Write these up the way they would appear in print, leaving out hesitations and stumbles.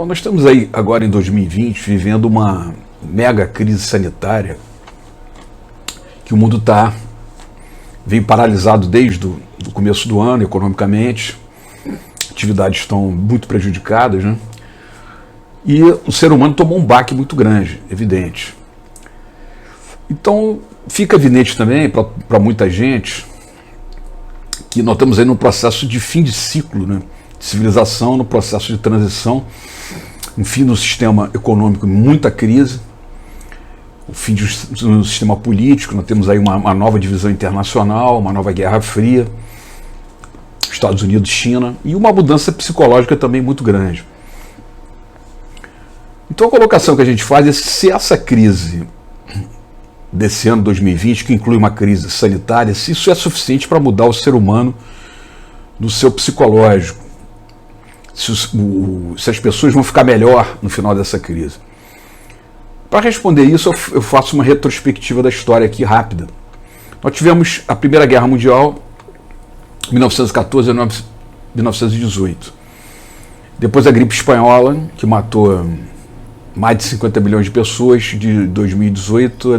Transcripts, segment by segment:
Bom, nós estamos aí agora em 2020 vivendo uma mega crise sanitária que o mundo vem paralisado desde o começo do ano economicamente, atividades estão muito prejudicadas, né? E o ser humano tomou um baque muito grande, evidente. Então fica evidente também para muita gente que nós estamos aí num processo de fim de ciclo, né? De civilização, no processo de transição, um fim do sistema econômico em muita crise, o fim do sistema político, nós temos aí uma nova divisão internacional, uma nova Guerra Fria, Estados Unidos, China, e uma mudança psicológica também muito grande. Então a colocação que a gente faz é se essa crise desse ano 2020, que inclui uma crise sanitária, se isso é suficiente para mudar o ser humano do seu psicológico, se as pessoas vão ficar melhor no final dessa crise. Para responder isso, eu faço uma retrospectiva da história aqui rápida. Nós tivemos a Primeira Guerra Mundial, 1914 a 1918. Depois a gripe espanhola, que matou mais de 50 milhões de pessoas, de 2018 a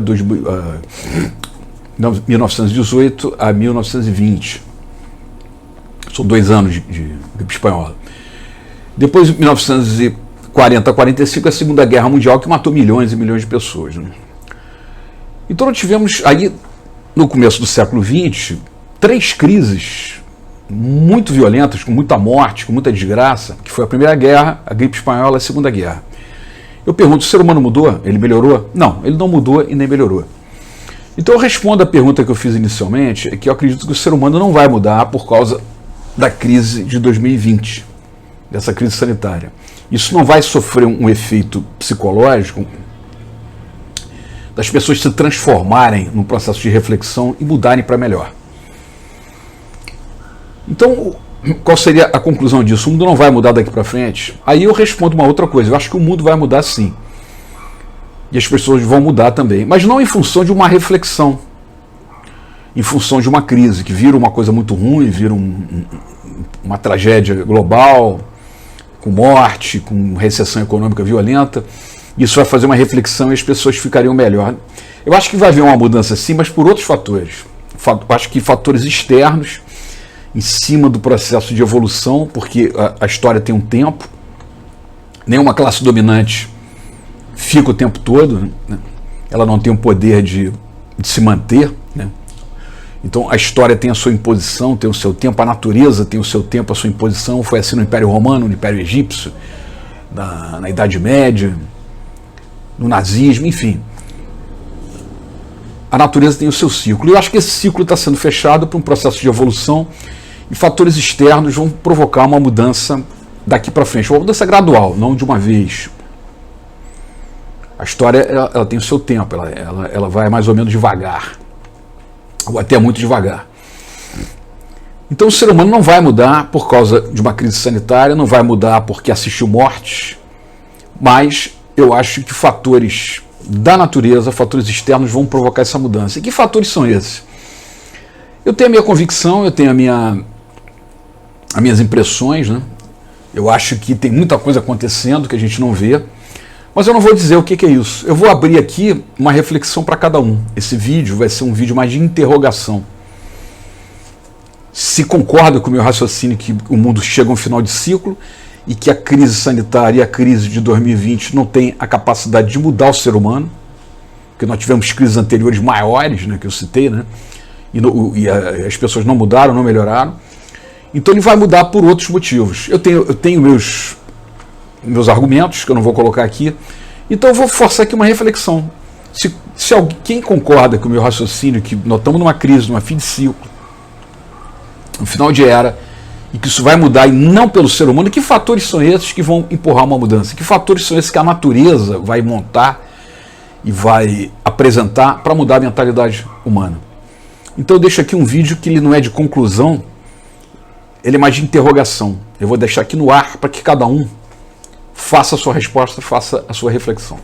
1918 a 1920. São 2 anos de gripe espanhola. Depois, de 1940 a 45, a Segunda Guerra Mundial, que matou milhões e milhões de pessoas, né? Então nós tivemos aí, no começo do século XX, 3 crises muito violentas, com muita morte, com muita desgraça, que foi a Primeira Guerra, a gripe espanhola e a Segunda Guerra. Eu pergunto, o ser humano mudou? Ele melhorou? Não, ele não mudou e nem melhorou. Então eu respondo a pergunta que eu fiz inicialmente, é que eu acredito que o ser humano não vai mudar por causa da crise de 2020, dessa crise sanitária. Isso não vai sofrer um efeito psicológico das pessoas se transformarem num processo de reflexão e mudarem para melhor. Então, qual seria a conclusão disso? O mundo não vai mudar daqui para frente? Aí eu respondo uma outra coisa. Eu acho que o mundo vai mudar sim. E as pessoas vão mudar também. Mas não em função de uma reflexão. Em função de uma crise, que vira uma coisa muito ruim, vira uma tragédia global, com morte, com recessão econômica violenta. Isso vai fazer uma reflexão e as pessoas ficariam melhor. Eu acho que vai haver uma mudança sim, mas por outros fatores. Eu acho que fatores externos, em cima do processo de evolução, porque a história tem um tempo, nenhuma classe dominante fica o tempo todo, né? Ela não tem o poder de se manter, né? Então a história tem a sua imposição, tem o seu tempo, a natureza tem o seu tempo, a sua imposição. Foi assim no Império Romano, no Império Egípcio, na Idade Média, no nazismo, enfim. A natureza tem o seu ciclo. E eu acho que esse ciclo está sendo fechado por um processo de evolução e fatores externos vão provocar uma mudança daqui para frente. Uma mudança gradual, não de uma vez. A história ela tem o seu tempo, ela vai mais ou menos devagar. Ou até muito devagar. Então o ser humano não vai mudar por causa de uma crise sanitária, não vai mudar porque assistiu mortes, mas eu acho que fatores da natureza, fatores externos vão provocar essa mudança. E que fatores são esses? Eu tenho a minha convicção, eu tenho as minhas impressões, né? Eu acho que tem muita coisa acontecendo que a gente não vê, mas eu não vou dizer o que é isso. Eu vou abrir aqui uma reflexão para cada um. Esse vídeo vai ser um vídeo mais de interrogação. Se concorda com o meu raciocínio que o mundo chega a um final de ciclo e que a crise sanitária e a crise de 2020 não tem a capacidade de mudar o ser humano, porque nós tivemos crises anteriores maiores, né, que eu citei, né, e as pessoas não mudaram, não melhoraram. Então ele vai mudar por outros motivos. Eu tenho meus argumentos, que eu não vou colocar aqui, então eu vou forçar aqui uma reflexão. Se alguém concorda com o meu raciocínio, que nós estamos numa crise, numa fim de ciclo, no final de era, e que isso vai mudar e não pelo ser humano, que fatores são esses que vão empurrar uma mudança? Que fatores são esses que a natureza vai montar e vai apresentar para mudar a mentalidade humana? Então eu deixo aqui um vídeo que ele não é de conclusão, ele é mais de interrogação. Eu vou deixar aqui no ar para que cada um faça a sua resposta, faça a sua reflexão.